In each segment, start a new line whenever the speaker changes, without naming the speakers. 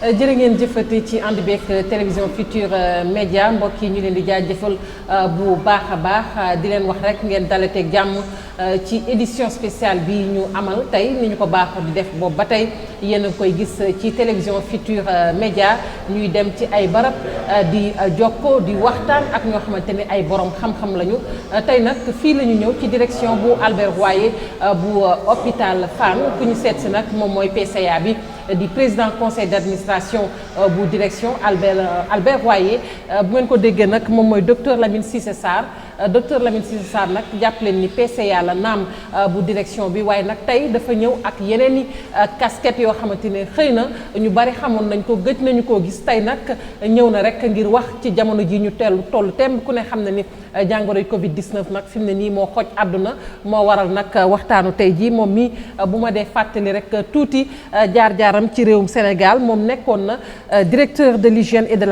jërë ngeen jëfati ci ànd beeg télévision Futurs Médias mbokk yi ñu leen di jaajëfal bu baax a baax di leen wax rek ngeen dalateeg jàmm ci édition spéciale bi ñu amal tey ni ñu ko baaxoo di def boobu ba tey yéen a koy gis ci télévision Futurs Médias ñuy dem ci ay barab di jokko di waxtaan ak ñoo xamante ne ay borom xam-xam lañu tey nag fii la ñu ñëw ci direction bu Albert Royer bu hôpital Fann ku ñu seet si nag moom mooy PCA bi di président conseil d'administration bu direction Albert Royer bu ngeen ko déggee nag moom mooy docteur Lamine Cissé Sarr docteur Lamine Cissé Sarr nag jàpp leen ni PCA la naam bu direction bi waaye nag tey dafa ñëw ak yeneen i casquette yoo xamante ne xëy na ñu bari xamoon nañ ko gëj nañu koo gis tey nag ñëw na rek ngir wax ci jamono ji ñu tollu temb ku ne xam na ni jàngoroy Covid 19 nag fi mu ne nii moo xoj àdduna moo waral nag waxtaanu tey jii moom mi bu ma dee fàttali rek tuuti jaar-jaaram ci réewum Sénégal moom nekkoon na directeur de l'hygiène et de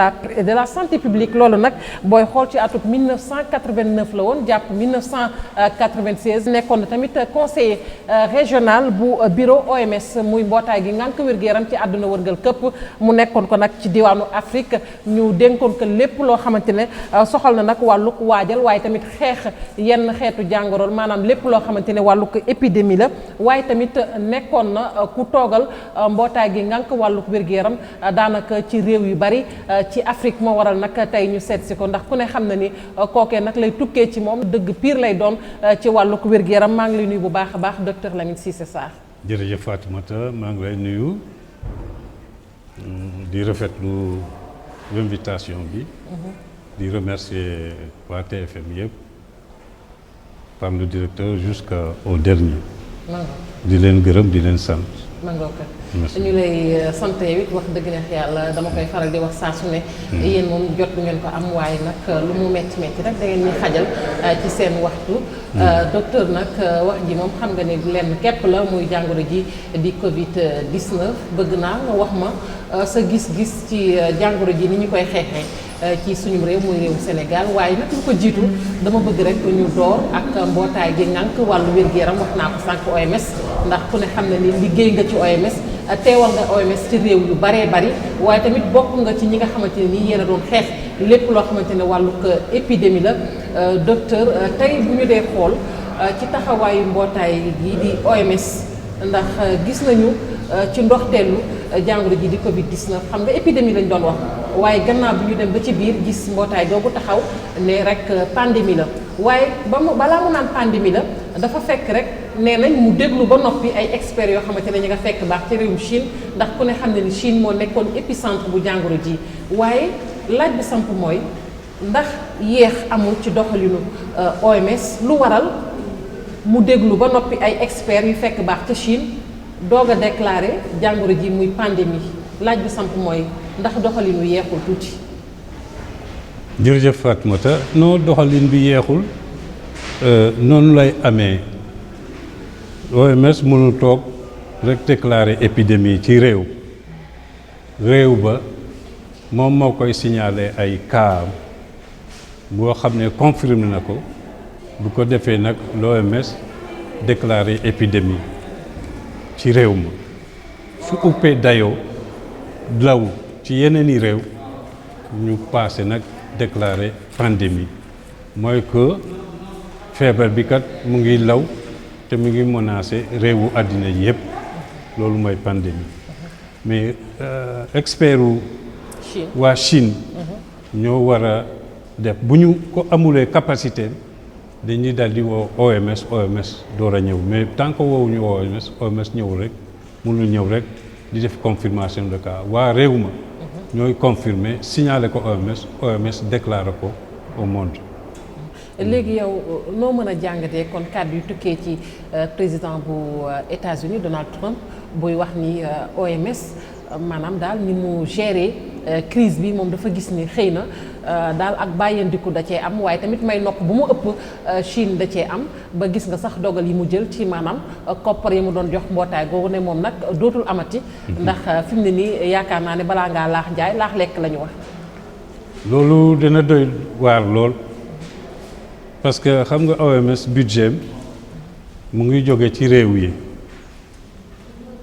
la santé publique loolu nag booy xool ci atum 1989 la woon jàpp 1996 nekkoon na tamit conseiller régional bu bureau OMS muy mbootaay gi ngànk wér-gu-yaram ci àdduna wërngal këpp mu nekkoon ko nag ci diwaanu Afrique ñu dénkoon ko lépp loo xamante ne soxal na nag wàlluk waajal waaye tamit xeex yenn xeetu jàngorool maanaam lépp loo xamante ne wàlluk épidémie la waaye tamit nekkoon na ku toogal mbootaay gi ngànk wàlluk wér-gu-yaram daanaka ci réew yu bari ci Afrique moo waral nag tey ñu seet si ko ndax ku ne xam na ni kookee nag lay tukkee ci moom dëgg pire lay doon ci wàlluk wér-gu-yaram maa ngi lay nuyu bu baax a baax docteur Lamine Cissé Sarr.
jërëjëf Fatoumata maa ngi lay nuyu di rafetlu invitation bi. di remercier waa TFM yëpp par le directeur jusqu'au dernier. di leen gërëm di leen sant.
ñu lay sant yow it wax dëgg neex yàlla dama koy faral di wax saa su ne yéen moom jot ngeen ko am waaye nag lu mu metti metti rek da ngeen ñu xajal ci seen waxtu docteur nag wax ji moom xam nga ne lenn képp la muy jàngoro ji di Covid 19 bëgg naa nga wax ma sa gis-gis ci jàngoro ji ni ñu koy xeexee ci suñu réew muy réew Sénégal waaye nag lu ko jiitu dama bëgg rek ñu door ak mbootaay gi ngànk wàllu wér-gu-yaram wax naa ko sànq OMS ndax ku ne xam ne ni liggéey nga ci OMS teewal nga OMS ci réew yu baree bari waaye tamit bokk nga ci ñi nga xamante ne nii yéen a doon xeex lépp loo xamante ne wàllug épidémie la docteur tey bu ñu dee xool ci taxawaayu mbootaay gi di OMS ndax gis nañu ci ndoxteelu jàngoro ji di Covid 19 xam nga épidémie lañ doon wax waaye gannaaw bi ñu dem ba ci biir gis mbootaay googu taxaw ne rek pandémie la waaye balaa mu naan pandémie la dafa fekk rek nee nañ mu déglu ba noppi ay experts yoo xamante ne ñu nga fekk baax ci réewum Chine ndax ku ne xam ne ni Chine moo nekkoon épicentre bu jàngoro ji waaye laaj bi samp mooy ndax yéex amul ci doxalinu OMS lu waral mu déglu ba noppi ay experts yu fekk baax ca Chine doog a déclaré jàngoro ji muy pandémie laaj bi samp mooy ndax doxalinu yeexul tuuti.
jërëjëf Fatoumata non doxalin bi yeexul noonu lay amee OMS mënul toog rek déclarer épidémie ci réew ba moom moo koy signaler ay cas boo xam ne confirmé na ko bu ko defee nag l'OMS déclarer épidémie ci réew ma su uppee dayoo law ci yeneen i réew ñu passé nag déclarer pandémie mooy que feebar bi kat mu ngi law te mu ngi menacé réewu àddina yi yëpp loolu mooy pandémie mais expertu waa Chine ñoo war a def bu ñu ko amulee capacité dañuy daal di woo OMS door a ñëw mais tant que woowuñu OMS ñëwul rek mënul ñëw rek di def confirmation de cas waa réew ma ñooy confirmer signaler ko OMS déclaré ko au monde.
léegi yow noo mën a jàngatee kon kàddu yu tukkee ci président bu États-Unis Donald Trump buy wax ni OMS maanaam daal ni mu gérer crise bi moom dafa gis ni xëy na daal ak bàyyandiku da cee am waaye tamit may nopp bu mu ëpp Chine da cee am ba gis nga sax dogal yi mu jël ci maanaam koppar yi mu doon jox mbootaay googu ne moom nag dootul amati. ndax fi mu ne nii yaakaar naa ne balaa ngaa laax jaay laax lekk la ñu wax.
loolu dina doy waar lool parce que xam nga OMS budget mu ngi jóge ci réew yi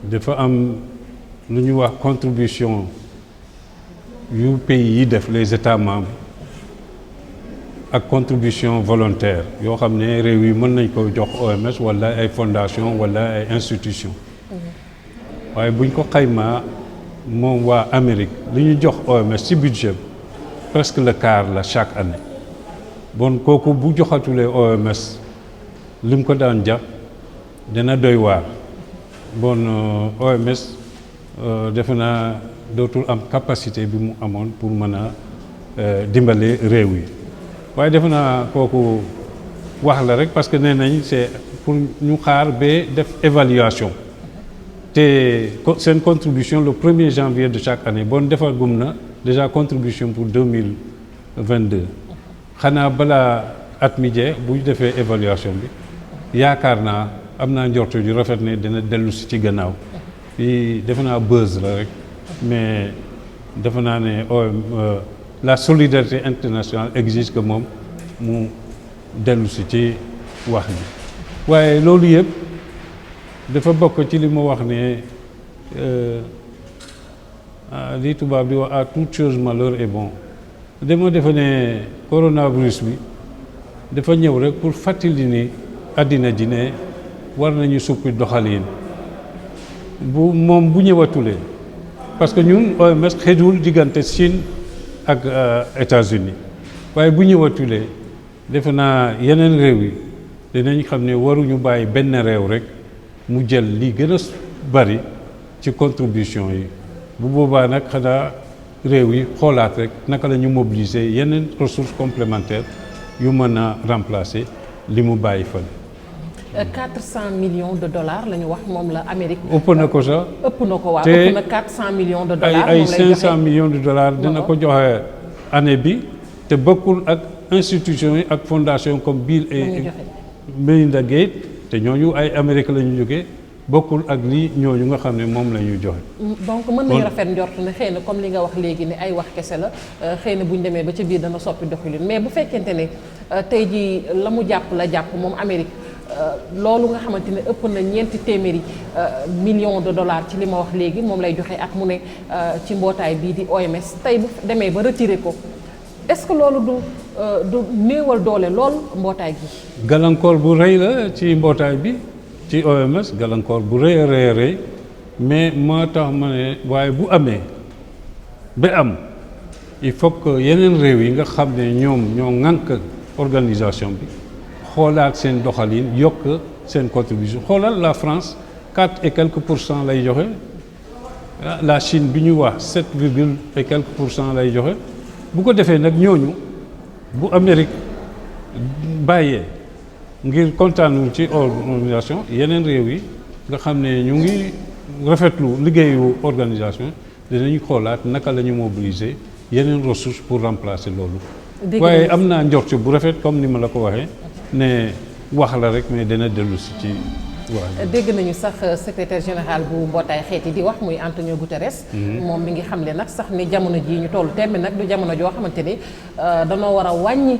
dafa am lu ñuy wax contribution yu pays yi def les États membres ak contribution volontaire yoo xam ne réew yi mën nañ ko jox OMS wala ay fondation wala ay institution waaye buñ ko xaymaa moom waa Amérique li ñu jox OMS ci budget presque le quart la chaque année bon kooku bu joxatulee OMS li mu ko daan jax dina doy waar bon OMS defe naa dootul am capacité bi mu amoon pour mën a dimbale réew yi waaye defe naa kooku wax la rek parce que nee nañ c'est pour ñu xaar ba def évaluation te seen contribution le 1er janvier de chaque année bon defar gum na déjà contribution pour 2022 xanaa balaa at mi jeex bu ñu defee évaluation bi yaakaar naa am naa njortu yu rafet ne dina dellu si ci gannaaw fii defe naa buzz la rek mais defe naa ne la solidarité internationale exige que moom mu dellu si ci wax ji waaye loolu yëpp dafa bokk ci li ma wax ne li tubaab di wax à toute chose malheur est bon dama defe ne coronavirus bi dafa ñëw rek pour fàttali ni àddina ji ne war nañu suppi doxalin bu moom bu ñëwatulee parce que ñun OMS xëjul diggante Chine ak États-Unis waaye bu ñëwatulee defe naa yeneen réew yi dinañ xam ne waruñu bàyyi benn réew rek mu jël li gën a bari ci contribution yi bu boobaa nag xanaa réew yi xoolaat rek naka la ñu mobiliser yeneen ressources complémentaires yu mën a remplacer li mu bàyyi fan.
400 millions de dollars la ñu wax moom la Amérique.
ëpp na ko sax
ëpp na ko waaw ëpp na 400 millions de dollars.
ay 500 millions de dollars dina ko joxe année bi te bokkul ak institutions yi ak fondation comme Bill et Melinda Gates te ñooñu ay Amérique la ñu jógee bokkul ak lii ñooñu nga xam ne moom la ñuy joxe.
donc mën nañu rafet njort ne xëy na comme li nga wax léegi ne ay wax kese la xëy na bu ñu demee ba ca biir dana soppi doxalin mais bu fekkente ne tey jii la mu jàpp la jàpp moom Amérique. loolu nga xamante ne ëpp na ñeenti téeméeri millions de dollars ci li ma wax léegi moom lay joxe at mu ne ci mbootaay bii di OMS tey bu demee ba retiré ko est-ce que loolu du néewal doole lool mbootaay gi.
gàllankoor bu rëy la ci mbootaay bi ci OMS gàllankoor bu rëy a rëy mais moo tax ma ne waaye bu amee ba am il faut que yeneen réew yi nga xam ne ñoom ñoo ŋànk organisation bi. xoolaat seen doxalin yokk seen contribution xoolal la France 4 et quelques % lay joxe la Chine bi ñu wax 7 virgule et quelques % lay joxe bu ko defee nag ñooñu bu Amérique bàyyee ngir kontaanul ci organisation yeneen réew yi nga xam ne ñu ngi rafetlu liggéeyu organisation dinañu xoolaat naka la ñu mobiliser yeneen ressources pour remplacer loolu. waaye am naa njort bu rafet comme ni ma la ko waxee. ne wax la rek mais dana dellu si ci waaw.
dégg nañu sax secrétaire général bu mbootaay xeet yi di wax muy Antonio Guterres. moom mi ngi xamle nag sax ni jamono jii ñu toll tembe nag du jamono joo xamante ni danoo war a wàññi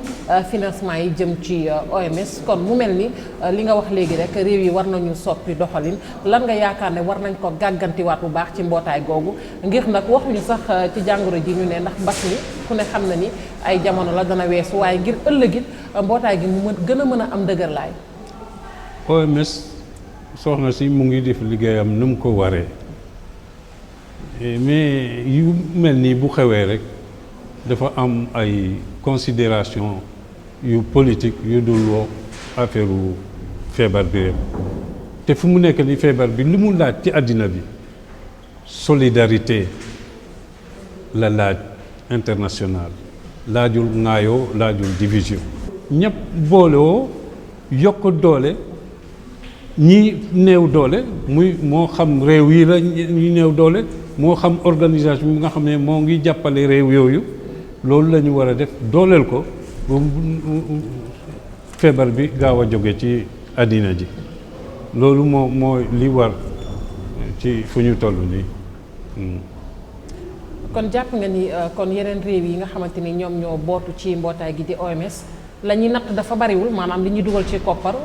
financement yi jëm ci OMS kon mu mel ni li nga wax léegi rek réew yi war nañu soppi doxalin lan nga yaakaar ne war nañ ko gàggantiwaat bu baax ci mbootaay googu ngir nag waxuñu sax ci jàngoro ji ñu ne ndax mbas mi ku ne xam na ni ay jamono la dana weesu waaye ngir ëllëgit mbootaay gi mu gën a mën a am dëgërlaay.
OMS soxna si mu ngi def liggéeyam nu mu ko waree mais yu mel nii bu xewee rek dafa am ay considération yu politique yu dul woo affaire feebar bi rek te fu mu nekk ni feebar bi li mu laaj ci àddina bi solidarité la laaj internationale laajul ŋaayoo laajul division ñëpp boolewoo yokk doole ñi néew doole muy moo xam réew yi la ñi néew doole moo xam organisation bi nga xam ne moo ngi jàppale réew yooyu loolu la ñu war a def dooleel ko feebar bi gaaw a jóge ci àddina ji loolu moo li war ci fu ñu toll nii.
kon jàpp nga ni kon yeneen réew yi nga xamante ni ñoom ñoo bootu ci mbootaay gi di OMS la ñuy natt dafa bariwul maanaam li ñuy dugal ci koppar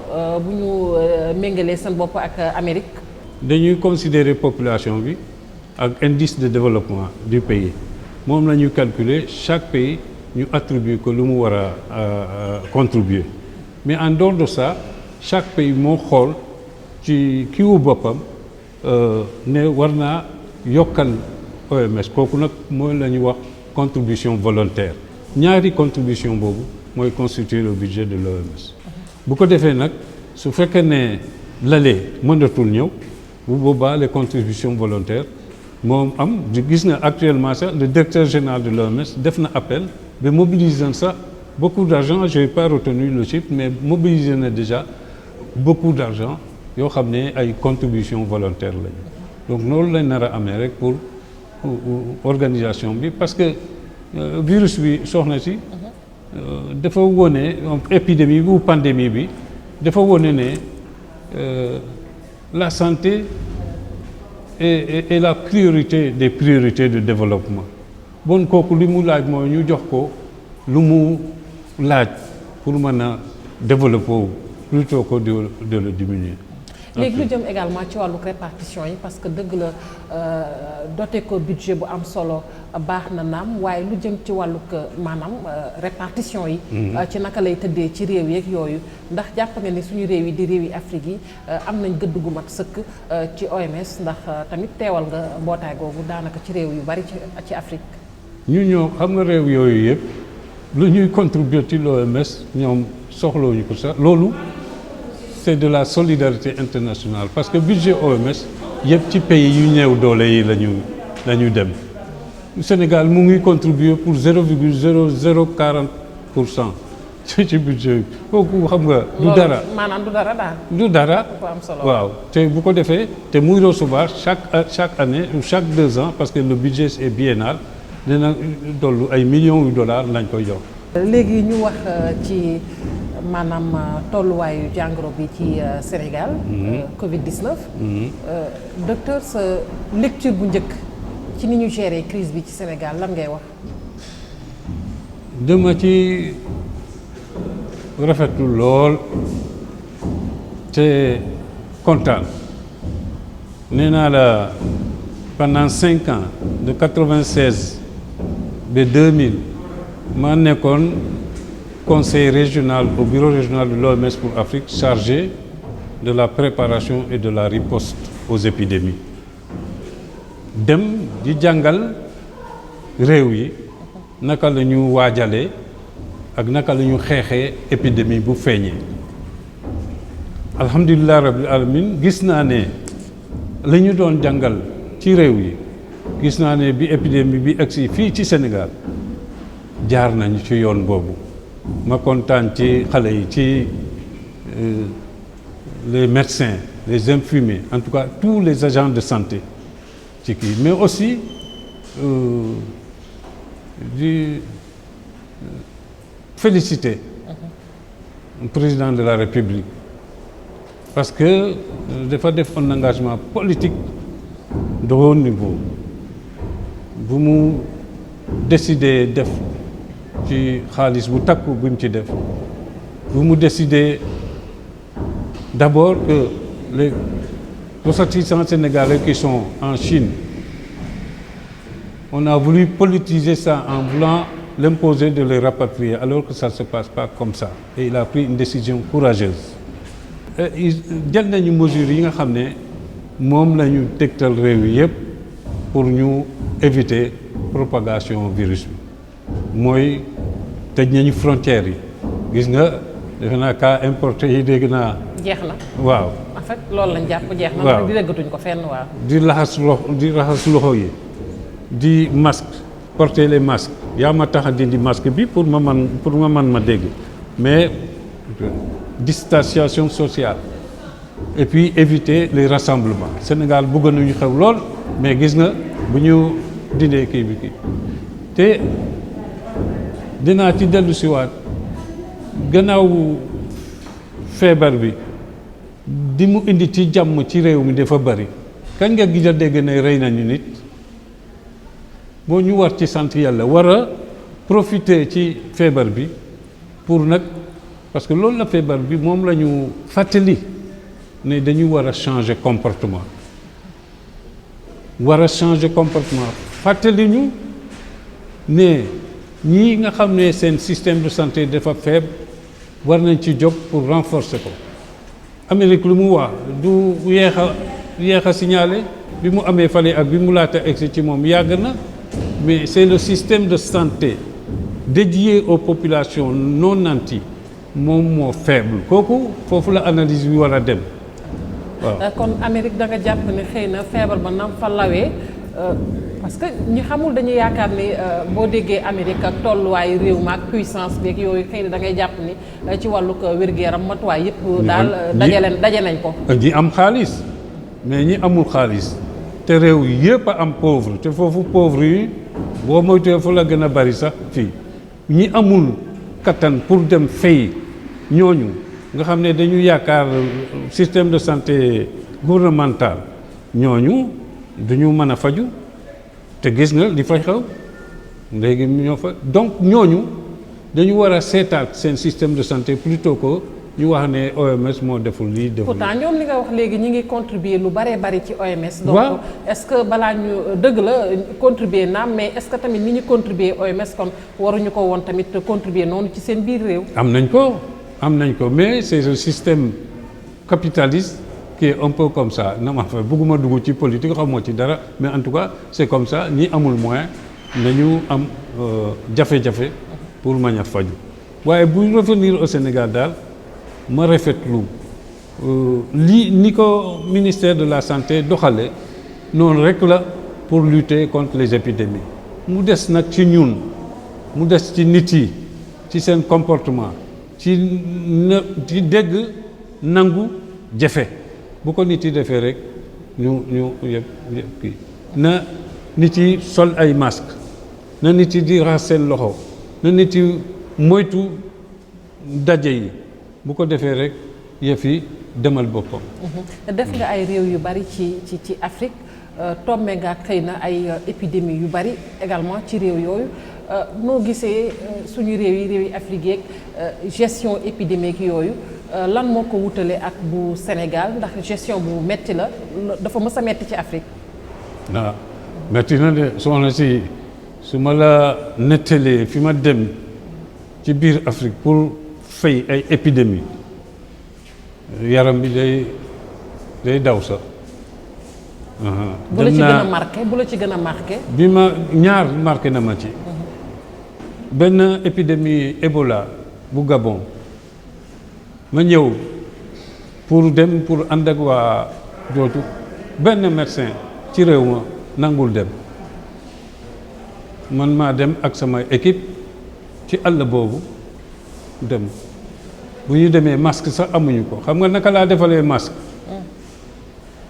bu ñu méngalee seen bopp ak Amérique.
dañuy considérer population bi ak indice de développement du pays moom la ñu calculer chaque pays ñu attribuer ko lu mu war a contribuer mais en dehors de ça chaque pays moo xool ci kiiwu boppam ne war naa yokkal OMS kooku nag mooy la ñuy wax contribution volontaire ñaari contribution boobu mooy constituer le budget de l'OMS bu ko defee nag su fekkee ne lalee mënatul ñëw bu boobaa les contributions volontaires moom am gis nga actuellement sax le directeur général de l'OMS def na appel ba mobiliser sax beaucoup d'argent je n'ai pas retenu le chiffre mais mobiliser na déjà beaucoup d'argent yoo xam ne ay contributions volontaires lañu donc loolu lañ nar a amee rek pour organisation bi parce que virus bi soxna si dafa wone épidémie bi ou pandémie bi dafa wone ne la santé est la priorité des priorités de développement bon kooku li mu laaj mooy ñu jox ko lu mu laaj pour mën a développer wu plutôt que de le diminuer.
léegi lu jëm également ci wàllu répartition yi parce que dëgg la doté ko budget bu am solo baax na naam waaye lu jëm ci wàllu maanaam répartition yi. ci naka lay tëddee ci réew yeeg yooyu ndax jàpp nga ni suñu réew yi di réew yi Afrique yi am nañ gëdd gu mat sëkk ci OMS ndax tamit teewal nga mbootaay googu daanaka ci réew yu bari ci Afrique.
ñu ñoo xam nga réew yooyu yëpp lu ñuy contribuer ci l'OMS ñoom soxlawuñu ko sax loolu. C'est de la solidarité internationale parce que budget OMS yëpp ci pays yu néew doole yi la ñu dem Sénégal mu ngi contribuer pour 0,0040% ci budget bi kooku xam nga. du dara
maanaam du dara daal.
du dara
am solo
waaw te bu ko defee te muy recevoir chaque année ou chaque 2 ans parce que le budget est biennal dina dollu ay millions de dollars lañ koy jox.
léegi ñu wax ci. maanaam tolluwaayu jàngoro bi ci Sénégal. Covid-19. Docteur sa lecture bu njëkk ci ni ñu gérer crise bi ci Sénégal lan ngay wax.
dama ci rafetlu lool te kontaan nee naa la pendant 5 ans de 96 ba 2000 maa nekkoon. Conseil régional au bureau régional de l'OMS pour Afrique chargé de la préparation et de la riposte aux épidémies dem di jàngal réew yi naka la ñu waajalee ak naka la ñu xeexee épidémie bu feeñee alhamdulilah rabbil alamin gis naa ne la ñu doon jàngal ci réew yi gis naa ne bi épidémie bi agsi fii ci Sénégal jaar nañu ci yoon boobu ma kontaan ci xale yi ci les médecins les infirmiers en tout cas tous les agents de santé ci kii mais aussi di féliciter le président de la République parce que dafa def un engagement politique de haut niveau bu mu décider def ci xaalis bu takku bu mu ci def bu mu décider d'abord que les ressortissants sénégalais qui sont en Chine on a voulu politiser ça en voulant l'imposer de les rapatrier alors que ça ne se passe pas comme ça et il a pris une décision courageuse jël nañu mesures yi nga xam ne moom la ñu tegtal réew yi yëpp pour ñu éviter propagation virus bi mooy tëj nañu frontières yi gis nga defe naa cas importé yi dégg naa.
jeex na
waaw.
en fait loolu lañ jàpp jeex na.
waaw
di déggatuñ ko fenn waaw.
di raxas loxo yi di masque porter les masques yaa ma tax a dindi masque bi pour ma man dégg mais distanciation sociale et puis éviter les rassemblements Sénégal bëgg nañu xew lool mais gis nga bu ñu dindee kii bi kii te dinaa ci dellu siwaat gannaaw feebar bi di mu indi ci jàmm ci réew mi dafa bari kañ nga gis a dégg ne rey nañu nit boo ñu war ci sant yàlla war a profiter ci feebar bi pour nag parce que loolu la feebar bi moom la ñu fàttali ne dañu war a changer comportement fàttali ñu ne ñii nga xam ne seen système de santé dafa faible war nañ ci jóg pour renforcer ko. Amérique lu mu wax du yéex a signalé bi mu amee fale ak bi mu laata egsi ci moom yàgg na, mais c'est le système de santé dédié aux populations non nanties moom moo faible kooku foofu la analyse bi war a dem waaw.
kon Amérique da nga jàpp ne xëy na feebar ba nam fa lawee parce que ñi xamul dañuy yaakaar ni boo déggee Amérique ak tolluwaayu réew ma ak puissance beeg yooyu xëy na da ngay jàpp ni ci wàllug wér-gu-yaram matuwaay yëpp daal daje nañ ko.
ñi am xaalis mais ñi amul xaalis te réew yëpp a am pauvre te foofu pauvre yi boo moytuwee fu la gën a bari sax fii ñi amul kattan pour dem fay ñooñu nga xam ne dañu yaakaar système de santé gouvernemental ñooñu duñu mën a faju te gis nga li fa xew léegi ñoo fa donc ñooñu dañu war a seetaat seen système de santé plutôt que ñu wax ne OMS moo deful lii deful.
pourtant ñoom li nga wax léegi ñi ngi contribuer lu baree bari ci OMS. donc
waaw.
est-ce que balaa ñu dëgg la contribuer naam mais est-ce que tamit ni ñu contribuer OMS kon waruñu ko woon tamit contribuer noonu ci seen biir réew.
am nañ ko mais c'est un système capitaliste qui est un peu comme ça na ma fa bëgguma dugg ci politique xamoo ci dara mais en tout cas c'est comme ça ñi amul moyen nañu am jafe-jafe pour mën a faju waaye bu revenir au Sénégal daal ma rafetlu ni ko ministère de la santé doxale noonu rek la pour lutter contre les épidémies mu des nag ci ñun mu des ci nit yi ci seen comportement ci dégg nangu jafe bu ko nit yi defee rek ñu yëpp kii na nit yi sol ay masque na nit yi di raxas seen loxo na nit yi moytu daje yi bu ko defee rek yëf yi demal boppam.
def nga ay réew yu bari ci Afrique tombé nga xëy na ay épidémies yu bari également ci réew yooyu noo gisee suñu réew yi Afrique yeeg gestion épidémique yooyu lan moo ko wutale ak bu Sénégal ndax gestion bu metti la dafa mës a metti ci Afrique.
waaw metti na de soxna si su ma la nettalee fi ma dem ci biir Afrique pour fay ay épidémie yaram bi day daw sax.
bu la ci gën a marqué bu la ci gën a marqué.
bi ma ñaar marqué na ma ci. benn épidémie Ebola bu Gabon ma ñëw pour ànd ak waa jooju benn médecin ci réew ma nangul dem man maa dem ak sama équipe ci àll boobu dem bu ñu demee masque sax amuñu ko xam nga naka laa defalee masque.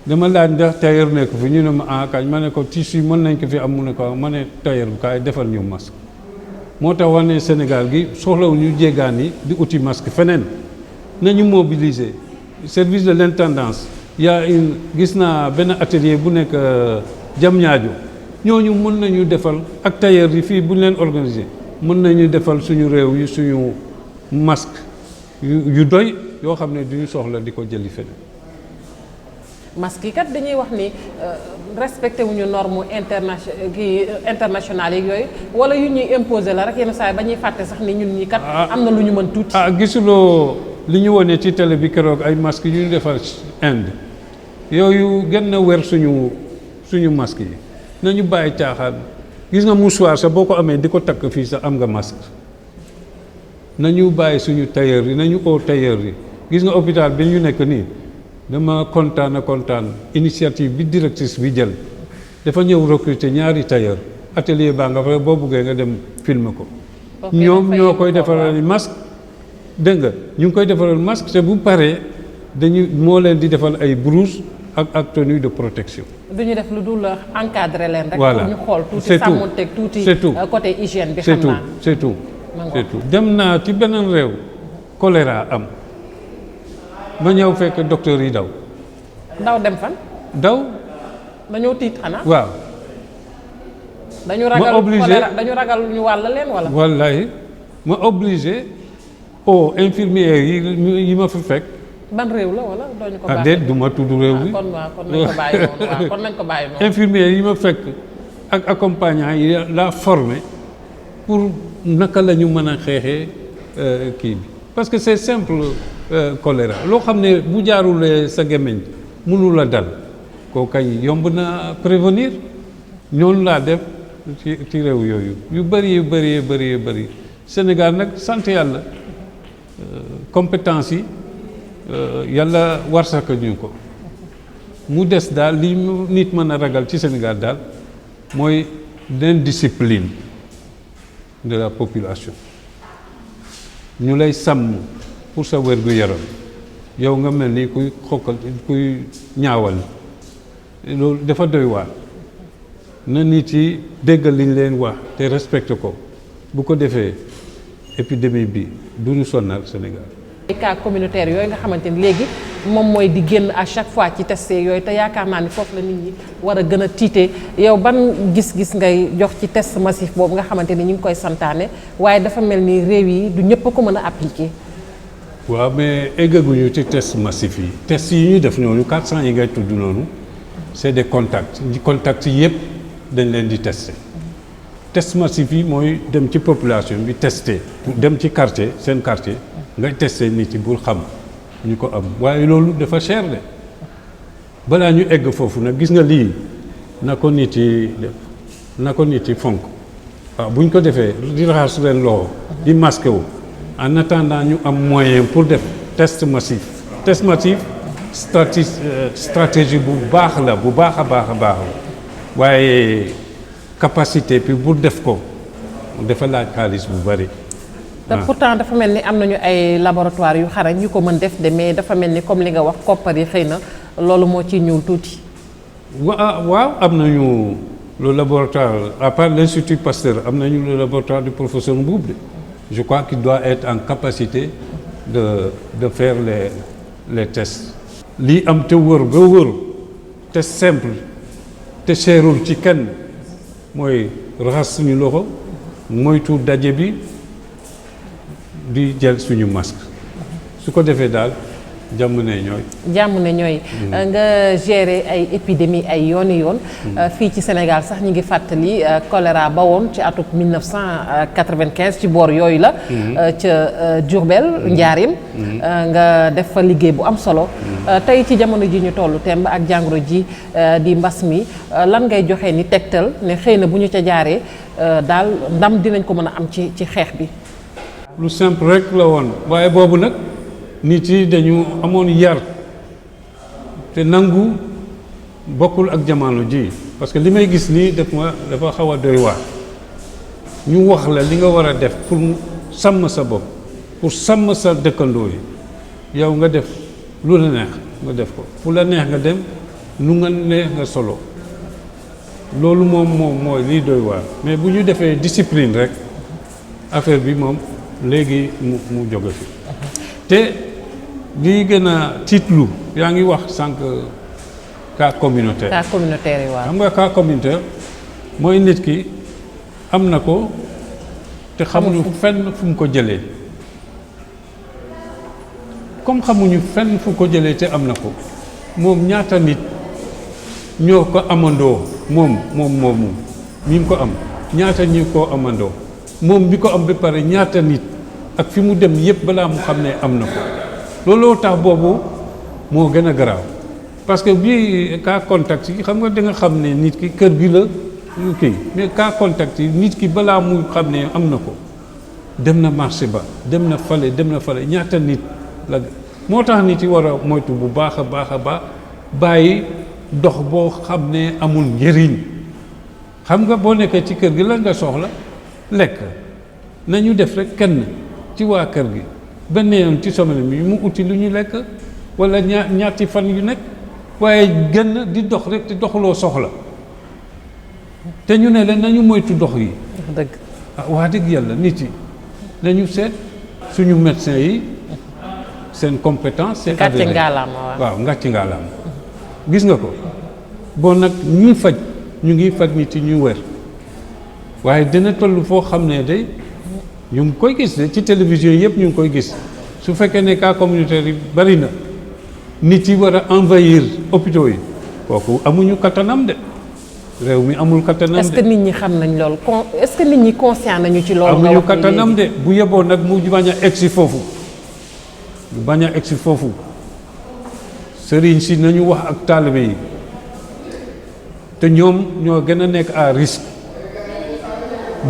dama laaj ndax tailleur nekk fi ñu ne ma kañ ma ne ko tissu mën nañ ko fi am mu ne ko ma ne tailleur bu kaay defal ñu masque moo tax wax ne Sénégal gi soxlawu ñu jéggaan yi di uti masque feneen nañu mobiliser service de l'intendance gis naa benn atelier bu nekk Diamniadio ñooñu mën nañu defal ak tailleur yi fii bu ñu leen organiser mën nañu defal suñu réew yi suñu masque yu doy yoo xam ne duñu soxla di ko jëli feneen.
masque yi kat dañuy wax ni respecté wuñu norme internationale yi yooyu wala yu ñuy imposer la rek yenn saa yi ba ñuy fàtte sax ni ñun ñi kat am na lu ñu mën tuuti. Gisuloo
li ñu wone ci télé bi keroog ay masque yu ñu defar Inde yooyu gën na wér suñu masque yi nañu bàyyi caaxaan gis nga mouchoir sax boo ko amee di ko takk fii sax am nga masque nañu bàyyi suñu tailleur yi nañu oo tailleur yi gis nga hôpital bi ñu nekk nii. dama kontaan initiative bi directrice bi jël dafa ñëw recruter ñaari tailleur atelier baa nga fa boo buggee nga dem filmer ko ñoom ñoo koy defaral masque dégg nga ñu ngi koy defaral masque te bu paree moo leen di defal ay blouse ak tenue de protection.
duñu def lu dul encadrer leen rek.
voilà
pour ñu xool tuuti sàmmonteeg tuuti. côté hygiène bi xam naa
c'est tout dem naa ci beneen réew choléra am. ma ñëw fekk docteur yi daw.
daw dem fan.
daw.
dañoo tiit xanaa.
waaw.
dañu ragal ñu wàll leen wala.
wallahi ma obligé au infirmier yi ma fa fekk.
ban réew la wala doo ñu ko bàyyi.
déet du ma tudd réew bi.
kon nañ ko bàyyi noonu waaw kon nañ ko bàyyi noonu.
infirmier yi ma fekk ak accompagnant yi la formé pour naka la ñu mën a xeexee kii bi parce que c'est simple choléra loo xam ne bu jaarulee sa gémmiñ mënu la dal koo kay yomb na prévenir ñoonu laa def ci réew yooyu yu bëri Sénégal nag sant yàlla compétence yi yàlla warsaka ñu ko mu des daal li nit mën a ragal ci Sénégal daal mooy l'indiscipline de la population ñu lay sàmm pour sa wér-gu-yaram yow nga mel ni kuy xokkal kuy ñaawal loolu dafa doy waar na nit yi déggal li ñu leen wax te respecté ko bu ko defee épidémie bi du ñu sonnal Sénégal.
ay cas communautaire yooyu nga xamante ni léegi moom mooy di génn à chaque fois ci test yooyu te yaakaar naa ni foofu la nit ñi war a gën a tiite yow ban gis-gis ngay jox ci test massif boobu nga xamante ni ñu ngi koy santaane waaye dafa mel ni réew yi du ñëpp a ko mën a appliquer.
waaw mais eggaguñu ci test massif yi test yi ñuy def noonu 400 yi ngay tudd noonu c'est des contacts ñi contacts yëpp dañ leen di tester test massif yi mooy dem ci population bi tester dem ci quartier seen quartier ngay tester nit yi bul xam ñu ko am waaye loolu dafa cher de balaa ñu egg foofu nag gis nga lii na ko nit yi def na ko nit yi fonk waaw bu ñu ko defee di raxas leen loxo di masqué wu en attendant ñu am moyen pour def test massif stratégie bu baax la bu baax a baax la waaye capacité bi pour def ko dafa laaj xaalis bu bari.
te pourtant dafa mel ni am nañu ay laboratoire yu xarañ yu ko mën def de mais dafa mel ni comme li nga wax koppar yi xëy na loolu moo ciy ñuul tuuti.
waaw am nañu le laboratoire à part l'Institut Pasteur am nañu le laboratoire du professeur Mboub. Je crois qu'il doit être en capacité de faire les tests. lii am te wër ba wër test simple te seerul ci kenn mooy raxas suñu loxo moytu daje bi di jël suñu masque su ko defee daal jàmm ne ñooy. nga gérer ay épidémie ay yooni yoon. fii ci Sénégal sax ñi ngi fàttali choléra ba woon ci atum 1995 ci boor yooyu la. ca Diourbel Njaarim. nga def fa liggéey bu am solo. tey ci jamono ji ñu tollu temb ak jàngoro ji di mbas mi lan ngay joxe ni tegtal ne xëy na bu ñu ca jaaree daal ndam dinañ ko mën a am ci xeex bi. lu simple rek la woon waaye boobu nag. nit yi dañu amoon yar te nangu bokkul ak jamono ji parce que li may gis nii dafa xaw a doy waar ñu wax la li nga war a def pour sàmm sa bopp pour sàmm sa dëkkandoo yi yow nga def lu la neex nga def ko fu la neex nga dem nu nga neex nga solo loolu moom mooy liy doy waar mais bu ñu defee discipline rek affaire bi moom léegi mu jóge fi te lii gën a tiitlu yaa ngi wax sànq cas communautaire.
cas communautaire yi waaw.
xam nga cas communautaire mooy nit ki am na ko te xamuñu fenn fu mu ko jëlee comme xamuñu fenn fu ko jëlee te am na ko moom ñaata nit ñoo ko amandoo moom mi ko am ñaata ñi koo amandoo moom bi ko am ba pare ñaata nit. ak fi mu dem yëpp balaa mu xam ne am na ko looloo tax boobu moo gën a garaaw parce que bii cas contact yi xam nga da nga xam ne nit ki kër gi la kii mais cas contact yi nit ki balaa muy xam ne am na ko dem na marché ba dem na fale ñaata nit la moo tax nit yi war a moytu bu baax a baax bàyyi dox boo xam ne amul njëriñ xam nga boo nekkee ci kër gi la nga soxla lekk nañu def rek kenn ci waa kër gi benn yoon ci semaine bi mu uti lu ñu lekk wala ñaati fan yu nekk waaye gën di dox rek te doxuloo soxla te ñu ne leen nañu moytu dox yi.
dëgg
wax dëgg yàlla nit yi nañu seet suñu médecin yi seen compétence. c'est avéré
ngàcce ngaalaama
waaw ngàcce ngaalaama gis nga ko bon nag ñuy faj ñu ngi faj nit yi ñu wér waaye dina toll foo xam ne day. ñu ngi koy gis de ci télévision yëpp ñu ngi koy gis su fekkee ne cas communautaire yi bari na nit yi war a envahir hôpitaux yi kooku amuñu kattanam de réew mi amul kattanam
est-ce que nit ñi xam nañ loolu est-ce que nit ñi conscient nañu ci loolu.
amuñu kattanam de bu yeboo nag mu bañ a egsi foofu mu bañ a egsi foofu sëriñ si nañu wax ak taalibe yi te ñoom ñoo gën a nekk à risque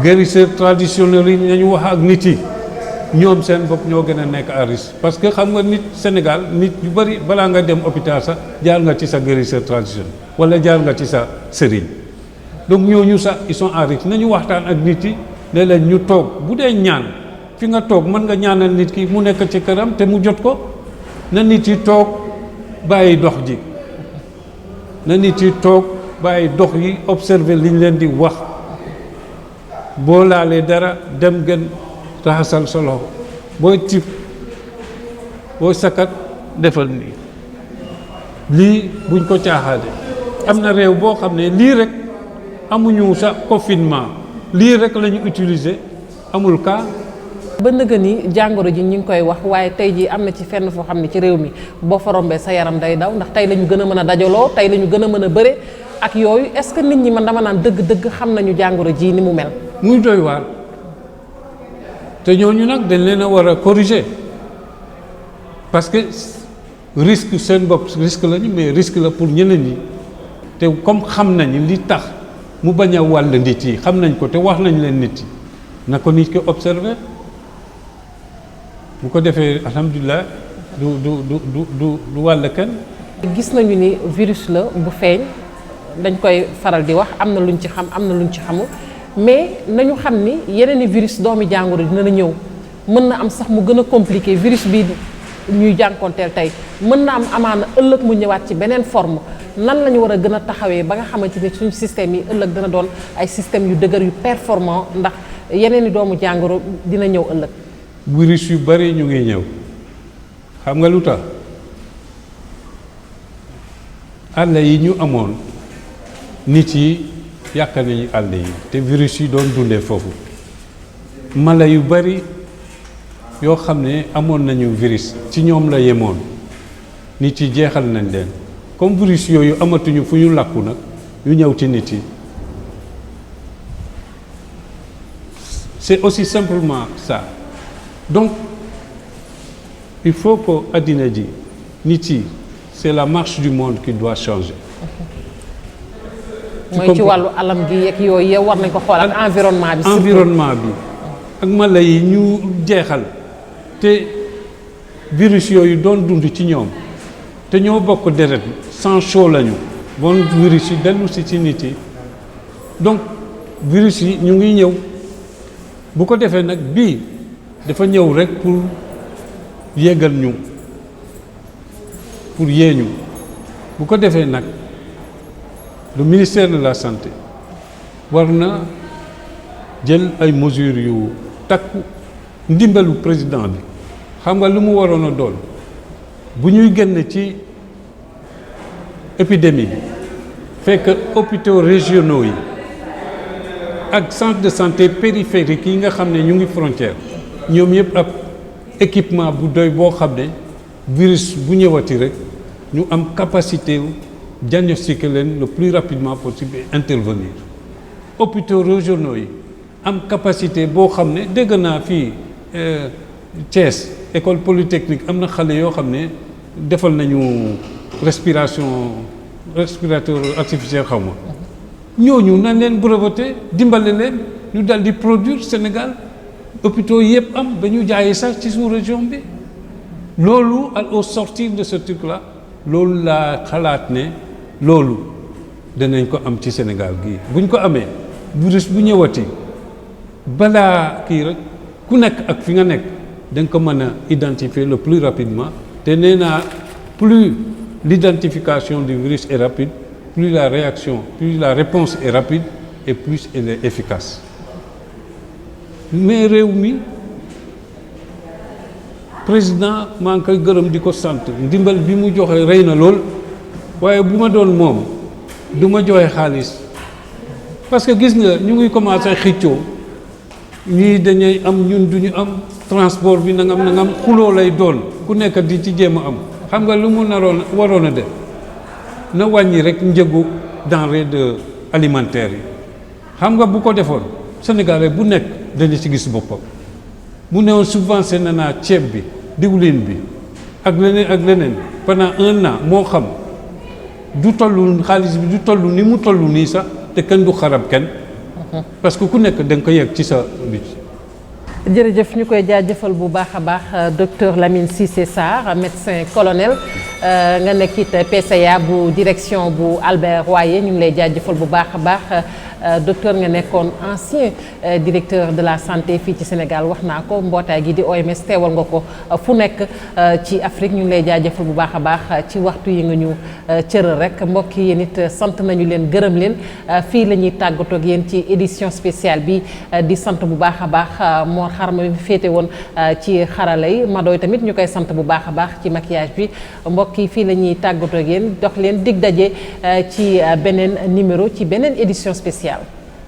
guérisseurs traditionnels yi nañu wax ak nit yi ñoom seen bopp ñoo gën a nekk à risque parce que xam nga nit Sénégal nit yu bari balaa nga dem hôpital sax jaar nga ci sa guérisseur traditionnel wala jaar nga ci sa sëriñ donc ñooñu sax ils sont à risque nañu waxtaan ak nit yi ne leen ñu toog bu dee ñaan fi nga toog mën nga ñaanal nit ki mu nekk ci këram te mu jot ko na nit yi toog bàyyi dox ji na nit yi toog bàyyi dox yi observer liñ leen di wax boo laalee dara dem gën raxasal sa loxo booy tib booy sakkat defal nii lii buñ ko caaxaane am na réew boo xam ne lii rek amuñu sa confinement lii rek la ñu utiliser amul cas.
ba nëgë ni jàngoro ji ñu ngi koy wax waaye tey jii am na ci fenn foo xam ne ci réew mi boo fa rombee sa yaram day daw ndax tey la ñu gën a mën a dajaloo tey la ñu gën a mën a bëre ak yooyu est-ce que nit ñi man dama naan dëgg-dëgg xam nañu jàngoro ji ni mu mel.
muy doy waar te ñooñu nag dañ leen a war a corriger parce que risque seen bopp risque lañu mais risque la pour ñeneen ñi te comme xam nañu li tax mu bañ a wàll nit yi xam nañ ko te wax nañ leen nit yi na ko nit ki observer bu ko defee alhamdulilah du wàll kenn.
gis nañu ni virus la bu feeñ dañ koy faral di wax am na luñ ci xam am na luñ ci xamul mais nañu xam ni yeneen i virus doomi jàngoro dina na ñëw mën na am sax mu gën a compliqué virus bii ñuy jànkoonteel tey mën na am amaana ëllëg mu ñëwaat ci beneen forme nan la ñu war a gën a taxawee ba nga xamante ni suñu système yi ëllëg dina doon ay système yu dëgër yu performant ndax yeneen i doomu jàngoro dina ñëw ëllëg.
virus yu bari ñu ngi ñëw xam nga lu tax àll yi ñu amoon nit yi yàq nañu àll yi te virus yi doon dundee foofu mala yu bari yoo xam ne amoon nañu virus ci ñoom la yemoon nit yi jeexal nañ leen comme virus yooyu amatuñu fu ñu làkku nag ñu ñëw ci nit yi c'est aussi simplement ça donc il faut que àddina ji nit yi c'est la marche du monde qui doit changer.
mooy ci wàllu alam gi yeeg yooyu yow war nañ ko xool ak environnement bi.
environnement bi ak mala yi ñu jeexal te virus yooyu doon dund ci ñoom te ñoo bokk deret sang chaud lañu bon virus yi dellu si ci nit yi donc virus yi ñu ngi ñëw bu ko defee nag bii dafa ñëw rek pour yéegal ñu pour yee ñu bu ko defee nag le ministère de la santé war na jël ay mesures yu takku ndimbalu président bi xam nga lu mu waroon a doon bu ñuy génn ci épidémie bi fekk hôpitaux régionaux yi ak centre de santé périphérique yi nga xam ne ñu ngi frontière ñoom yëpp ab équipement bu doy boo xam ne virus bu ñëwati rek ñu am capacité diagnostiquer leen le plus rapidement possible et intervenir hôpitaux régionaux yi am capacité boo xam ne dégg naa fii Thiès école polytechnique am na xale yoo xam ne defal nañu respirateur artificiel xaw ma ñooñu nañ leen breveté dimbale leen ñu dal di produire Sénégal hôpitaux yëpp am ba ñu jaayee sax ci sous-région bi loolu au sortir de ce truc là loolu laa xalaat ne loolu danañ ko am ci Sénégal gii buñ ko amee virus bu ñëwati balaa kii rek ku nekk ak fi nga nekk da nga ko mën a identifier le plus rapidement te nee naa plus l'identification du virus est rapide plus la réponse est rapide et plus elle est efficace mais réew mi président maa ngi koy gërëm di ko sant ndimbal bi mu joxe rey na lool waaye bu ma doon moom du ma joxe xaalis parce que gis nga ñu ngi commencé xiccoo ñii dañuy am ñun duñu am transport bi nangam xuloo lay doon ku nekk di ci jéem a am xam nga lu mu waroon a def na wàññi rek njëgu denrée de alimentaire yi xam nga bu ko defoon Sénégalais bu nekk dañu ci gis boppam bu newoon subventionné naa ceeb bi diwlin bi ak leneen pendant 1 an moo xam du tollu xaalis bi du tollu ni mu tollu nii sax te kenn du xarab kenn parce que ku nekk da nga ko yegg ci sa bit.
jërëjëf ñu koy jaajëfal bu baax a baax docteur Lamine Cissé Sarr médecin colonel nga nekk it PCA bu direction bu Albert Royer ñu ngi lay jaajëfal bu baax a baax docteur nga nekkoon ancien directeur de la santé fii ci Sénégal wax naa ko mbootaay gi di OMS teewal nga ko fu nekk ci Afrique ñu ngi lay jaajëfal bu baax a baax ci waxtu yi nga ñu cëral rek mbokk yi yéen it sant nañu leen gërëm leen fii la ñuy tàggatoo ak yéen ci édition spéciale bi di sant bu baax a baax moo xarma bi féete woon ci xarala yi Madoy tamit ñu koy sant bu baax a baax ci maquillage bi mbokk yi fii la ñuy tàggatoo ak yéen dox leen dig daje ci beneen numéro ci beneen édition spéciale